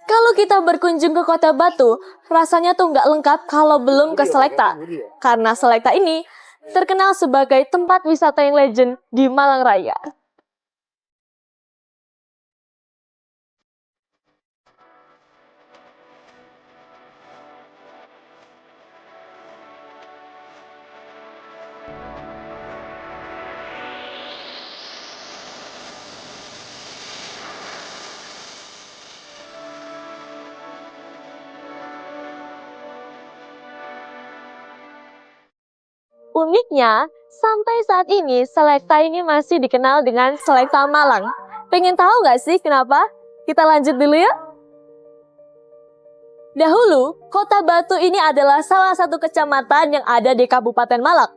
Kalau kita berkunjung ke Kota Batu, rasanya tuh nggak lengkap kalau belum ke Selekta. Karena Selekta ini terkenal sebagai tempat wisata yang legend di Malang Raya. Uniknya, sampai saat ini Selekta ini masih dikenal dengan Selekta Malang. Pengen tahu nggak sih kenapa? Kita lanjut dulu ya. Dahulu, Kota Batu ini adalah salah satu kecamatan yang ada di Kabupaten Malang.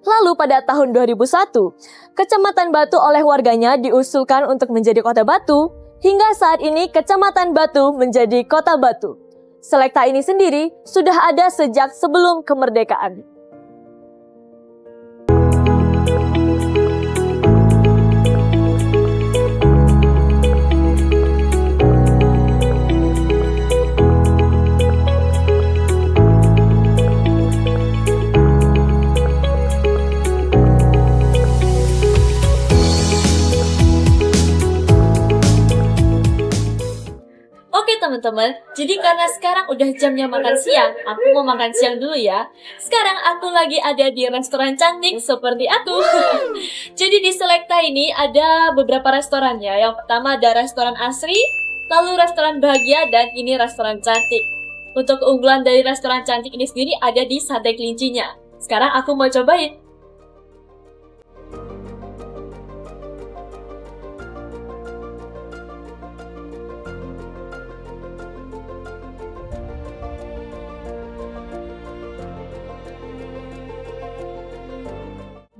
Lalu pada tahun 2001, Kecamatan Batu oleh warganya diusulkan untuk menjadi Kota Batu. Hingga saat ini Kecamatan Batu menjadi Kota Batu. Selekta ini sendiri sudah ada sejak sebelum kemerdekaan. Oke teman-teman, jadi karena sekarang udah jamnya makan siang, aku mau makan siang dulu ya. Sekarang aku lagi ada di restoran cantik seperti aku. Jadi di Selekta ini ada beberapa restoran ya. Yang pertama ada restoran Asri, lalu restoran Bahagia, dan ini restoran cantik. Untuk keunggulan dari restoran cantik ini sendiri ada di sate kelincinya. Sekarang aku mau cobain.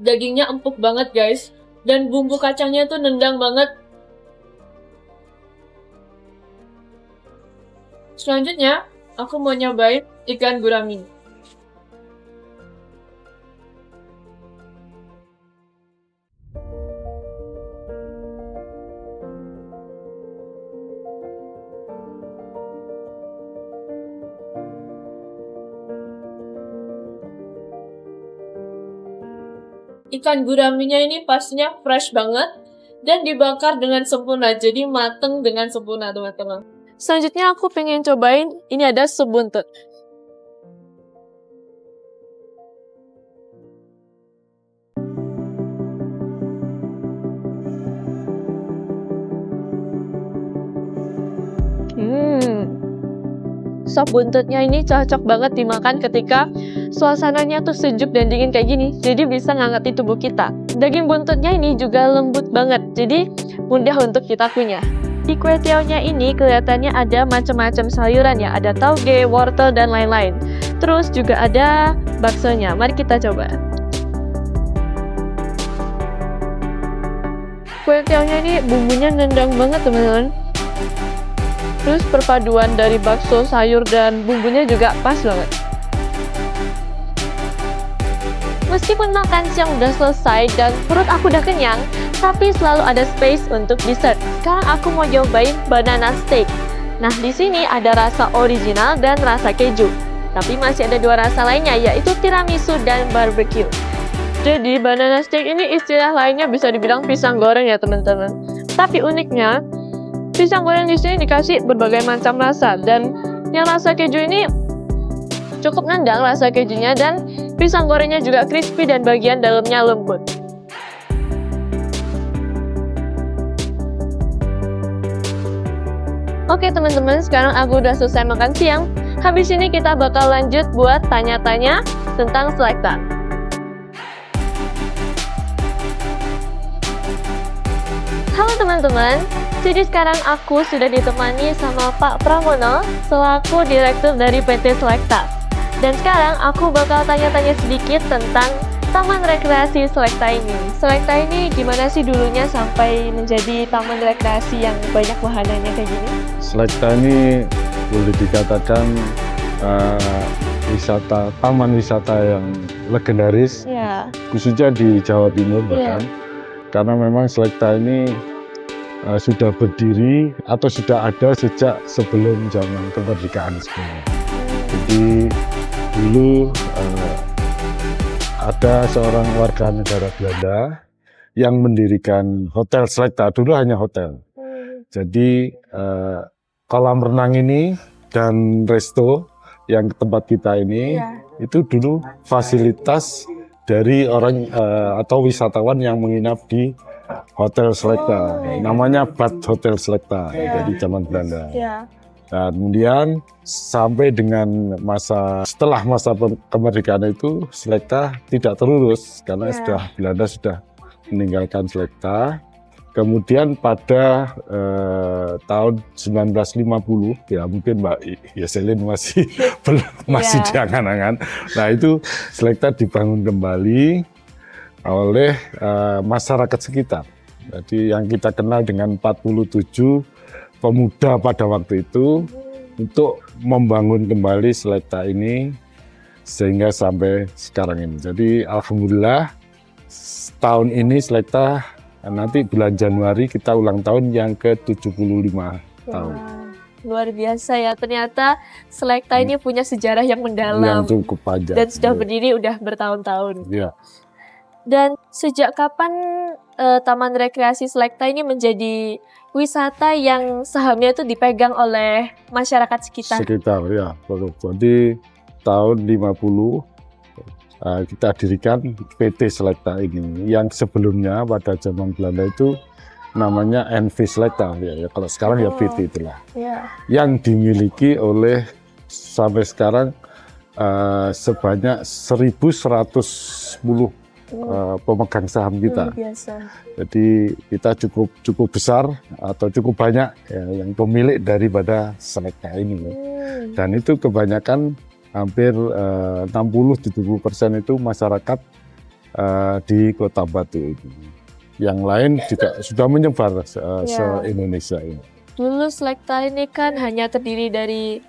Dagingnya empuk banget guys, dan bumbu kacangnya tuh nendang banget. Selanjutnya, aku mau nyobain ikan gurami. Ikan guraminya ini pastinya fresh banget dan dibakar dengan sempurna, jadi mateng dengan sempurna teman-teman. Selanjutnya aku pengen cobain, ini ada sup buntut. Sop buntutnya ini cocok banget dimakan ketika suasananya tuh sejuk dan dingin kayak gini, jadi bisa ngangetin tubuh kita. Daging buntutnya ini juga lembut banget, jadi mudah untuk kita kunyah. Di kue tiaonya ini kelihatannya ada macam-macam sayuran ya, ada tauge, wortel, dan lain-lain. Terus juga ada baksonya, mari kita coba. Kue tiaonya ini bumbunya nendang banget teman-teman. Terus perpaduan dari bakso, sayur, dan bumbunya juga pas banget. Meskipun makan siang udah selesai dan perut aku udah kenyang, tapi selalu ada space untuk dessert. Sekarang aku mau cobain banana steak. Nah, di sini ada rasa original dan rasa keju. Tapi masih ada dua rasa lainnya, yaitu tiramisu dan barbecue. Jadi, banana steak ini istilah lainnya bisa dibilang pisang goreng ya teman-teman. Tapi uniknya, pisang goreng di sini dikasih berbagai macam rasa, dan yang rasa keju ini cukup nendang rasa kejunya, dan pisang gorengnya juga crispy dan bagian dalamnya lembut. Oke teman-teman, sekarang aku udah selesai makan siang. Habis ini kita bakal lanjut buat tanya-tanya tentang Selekta. Halo teman-teman, jadi sekarang aku sudah ditemani sama Pak Pramono selaku Direktur dari PT Selekta. Dan sekarang aku bakal tanya-tanya sedikit tentang Taman Rekreasi Selekta ini. Selekta ini gimana sih dulunya sampai menjadi taman rekreasi yang banyak wahananya kayak gini? Selekta ini boleh dikatakan taman wisata yang legendaris, khususnya di Jawa Timur bahkan. Karena memang Selekta ini sudah berdiri atau sudah ada sejak sebelum zaman kemerdekaan sebenarnya. Jadi dulu ada seorang warga negara Belanda yang mendirikan Hotel Selecta, dulu hanya hotel. Jadi kolam renang ini dan resto yang tempat kita ini itu dulu fasilitas dari orang atau wisatawan yang menginap di Hotel Selecta. Namanya Bad Hotel Selecta dari zaman Belanda. Dan kemudian sampai dengan setelah masa kemerdekaan itu Selecta tidak terurus karena Belanda sudah meninggalkan Selecta. Kemudian pada tahun 1950 ya mungkin Mbak Yeselin masih masih diangan-angan. Nah itu Selecta dibangun kembali oleh masyarakat sekitar. Jadi yang kita kenal dengan 47 pemuda pada waktu itu untuk membangun kembali Selecta ini sehingga sampai sekarang ini. Jadi alhamdulillah tahun ini Selecta nanti bulan Januari kita ulang tahun yang ke-75 tahun. Luar biasa ya, ternyata Selecta ini punya sejarah yang mendalam. Yang cukup panjang. Dan sudah berdiri udah bertahun-tahun. Iya. Dan sejak kapan Taman Rekreasi Selecta ini menjadi wisata yang sahamnya itu dipegang oleh masyarakat sekitar? Sekitar, ya. Jadi tahun 50 kita dirikan PT Selecta ini, yang sebelumnya pada zaman Belanda itu namanya NV Selecta, ya kalau sekarang ya PT itulah, yang dimiliki oleh sampai sekarang sebanyak 1.110 pemegang saham kita. Jadi kita cukup besar atau cukup banyak ya, yang pemilik daripada Selecta ini, dan itu kebanyakan hampir 60-70% itu masyarakat di Kota Batu ini. Yang lain juga sudah menyebar se-Indonesia ini. Dulu Selecta ini kan hanya terdiri dari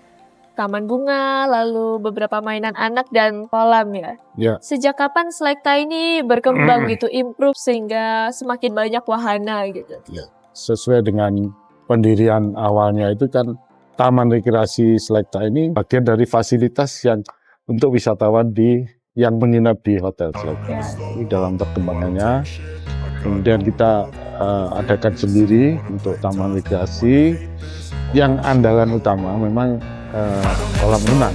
taman bunga, lalu beberapa mainan anak dan kolam ya. Sejak kapan Selecta ini berkembang gitu, improve sehingga semakin banyak wahana gitu? Ya. Sesuai dengan pendirian awalnya itu kan Taman Rekreasi Selecta ini bagian dari fasilitas yang untuk wisatawan yang menginap di Hotel Selecta. Ini dalam perkembangannya. Kemudian kita adakan sendiri untuk taman rekreasi. Yang andalan utama memang kolam renang.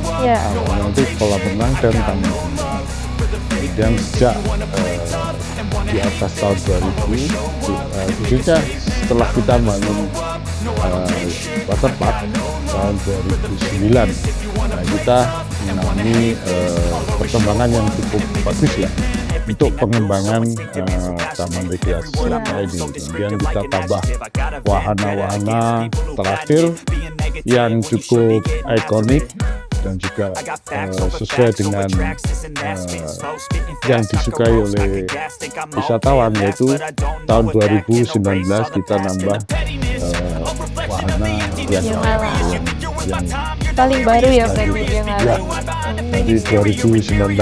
Itu kolam renang dan taman renang. Kemudian sejak di atas tahun 2000, khususnya setelah kita bangun waterpark tahun 2009, kita mengalami perkembangan yang cukup bagus ya untuk pengembangan taman rekreasi Selecta ini. Kemudian kita tambah wahana-wahana terakhir yang cukup ikonik dan juga sesuai dengan yang disukai oleh wisatawan, yaitu tahun 2019 kita nambah wahana yang paling baru ya Freddy, yang di 2019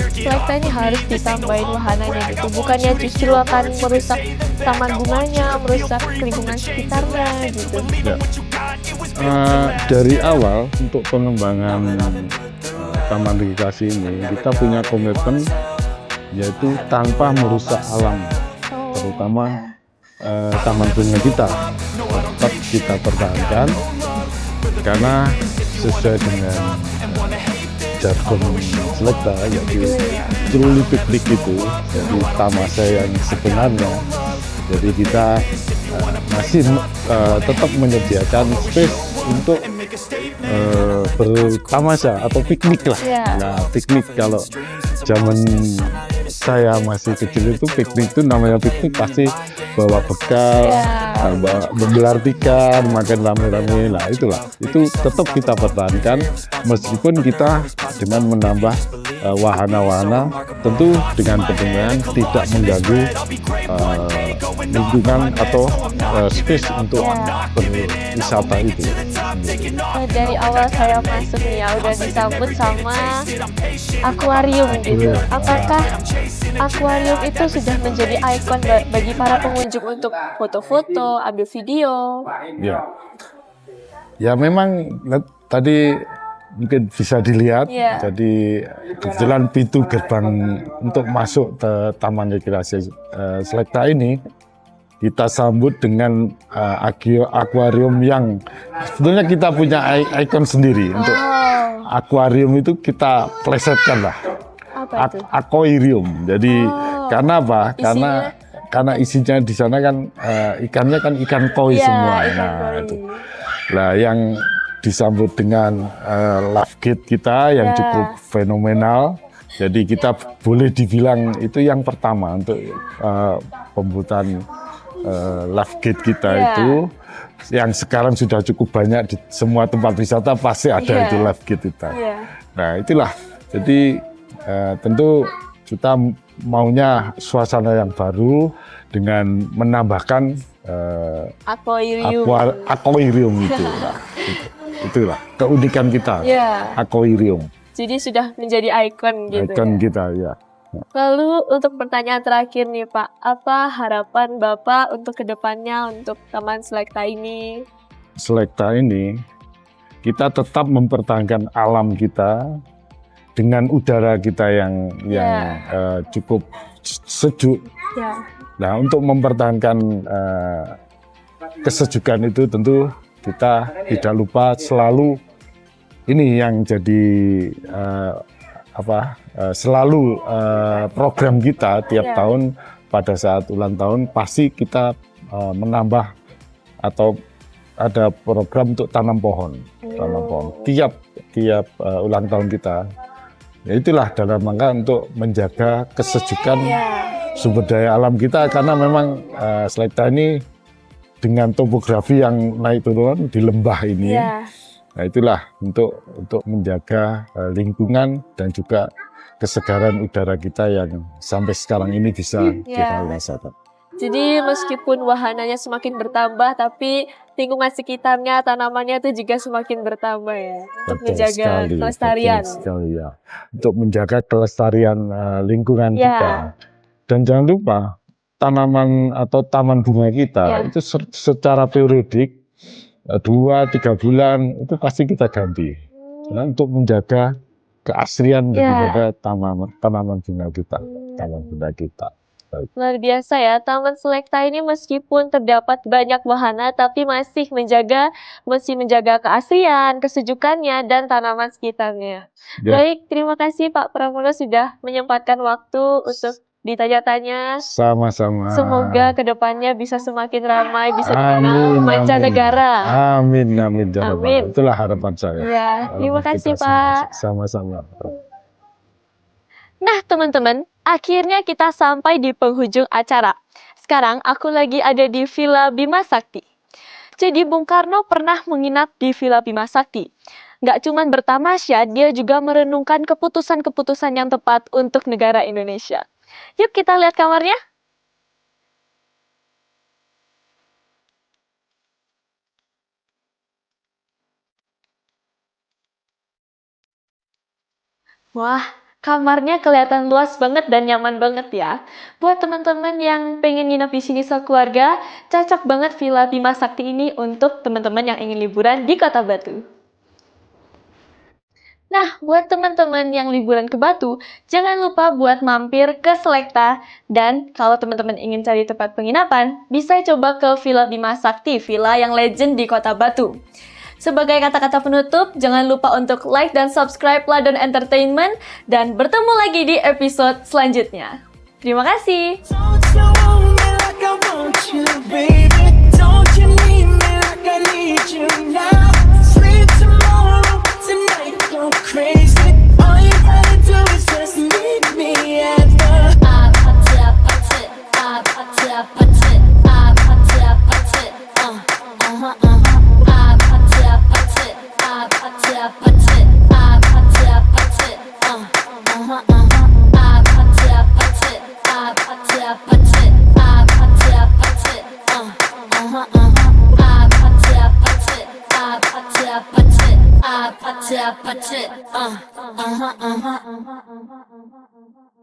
kita Selecta ini harus ditambahin wahananya gitu, bukannya justru akan merusak taman bunganya, merusak lingkungan sekitarnya gitu. Dari awal untuk pengembangan taman rekreasi ini kita punya komitmen, yaitu tanpa merusak alam, terutama taman bunga kita tetap kita pertahankan karena sesuai dengan jargon Selecta, yaitu truly piknik itu, jadi tamasya yang sebenarnya. Jadi kita masih tetap menyediakan space untuk bertamasya atau piknik lah. Nah, piknik kalau zaman saya masih kecil itu piknik itu namanya piknik pasti bawa bekal, menggelar tikar, makan rame-rame. Nah itulah, itu tetap kita pertahankan meskipun kita dengan menambah wahana-wahana, tentu dengan pertimbangan tidak mengganggu lingkungan atau space untuk berwisata itu. Dari awal saya masuk nih ya udah disambut sama akuarium gitu. Apakah akuarium itu sudah menjadi ikon bagi para pengunjung untuk foto-foto, ambil video? Ya, ya memang tadi mungkin bisa dilihat. Jadi kebetulan pintu gerbang untuk masuk ke Taman Rekreasi Selekta ini kita sambut dengan akuarium yang sebetulnya kita punya ikon sendiri. Untuk akuarium itu kita plesetkan lah. Aquarium. Jadi karena apa? Karena isinya di sana kan ikannya kan ikan koi semua. Nah, itu. Lah yang disambut dengan life gate kita yang cukup fenomenal. Jadi kita boleh dibilang itu yang pertama untuk pembuatan life gate kita itu, yang sekarang sudah cukup banyak di semua tempat wisata pasti ada itu life gate kita. Nah itulah, jadi tentu kita maunya suasana yang baru dengan menambahkan aquarium itu. Itulah keunikan kita, aquarium. Jadi sudah menjadi ikon gitu. Ikon kita, ya. Lalu untuk pertanyaan terakhir nih Pak, apa harapan Bapak untuk kedepannya untuk Taman Selekta ini? Selekta ini kita tetap mempertahankan alam kita dengan udara kita yang cukup sejuk. Nah, untuk mempertahankan kesejukan itu tentu kita tidak lupa selalu ini yang jadi selalu program kita tiap tahun pada saat ulang tahun pasti kita menambah atau ada program untuk tanam pohon. Tiap ulang tahun kita. Ya itulah dalam rangka untuk menjaga kesejukan sumber daya alam kita, karena memang Selekta ini dengan topografi yang naik turun di lembah ini. Nah itulah untuk menjaga lingkungan dan juga kesegaran udara kita yang sampai sekarang ini bisa kita rasakan. Jadi meskipun wahananya semakin bertambah, tapi lingkungan sekitarnya, tanamannya itu juga semakin bertambah ya. Untuk menjaga kelestarian. Untuk menjaga kelestarian lingkungan kita. Dan jangan lupa tanaman atau taman bunga kita itu secara periodik 2-3 bulan itu pasti kita ganti. Nah, untuk menjaga keaslian daripada tanaman bunga kita, taman bunga kita. Luar biasa ya, Taman Selekta ini meskipun terdapat banyak wahana, tapi masih menjaga keaslian, kesejukannya, dan tanaman sekitarnya. Baik, terima kasih Pak Pramono sudah menyempatkan waktu untuk ditanya-tanya. Sama-sama. Semoga kedepannya bisa semakin ramai, bisa dikenal mancanegara. Amin. Itulah harapan saya. Ya, terima kasih Pak. Sama-sama. Nah teman-teman, akhirnya kita sampai di penghujung acara. Sekarang aku lagi ada di Villa Bima Sakti. Jadi Bung Karno pernah menginap di Villa Bima Sakti. Nggak cuma bertamasya, dia juga merenungkan keputusan-keputusan yang tepat untuk negara Indonesia. Yuk kita lihat kamarnya. Wah, kamarnya kelihatan luas banget dan nyaman banget ya. Buat teman-teman yang pengen nginep di sini sekeluarga, cocok banget Villa Bima Sakti ini untuk teman-teman yang ingin liburan di Kota Batu. Nah, buat teman-teman yang liburan ke Batu, jangan lupa buat mampir ke Selekta. Dan kalau teman-teman ingin cari tempat penginapan, bisa coba ke Villa Bima Sakti, villa yang legend di Kota Batu. Sebagai kata-kata penutup, jangan lupa untuk like dan subscribe Ladon Entertainment, dan bertemu lagi di episode selanjutnya. Terima kasih. Crazy. All you gotta do is just meet me at the 아파트, 아파트.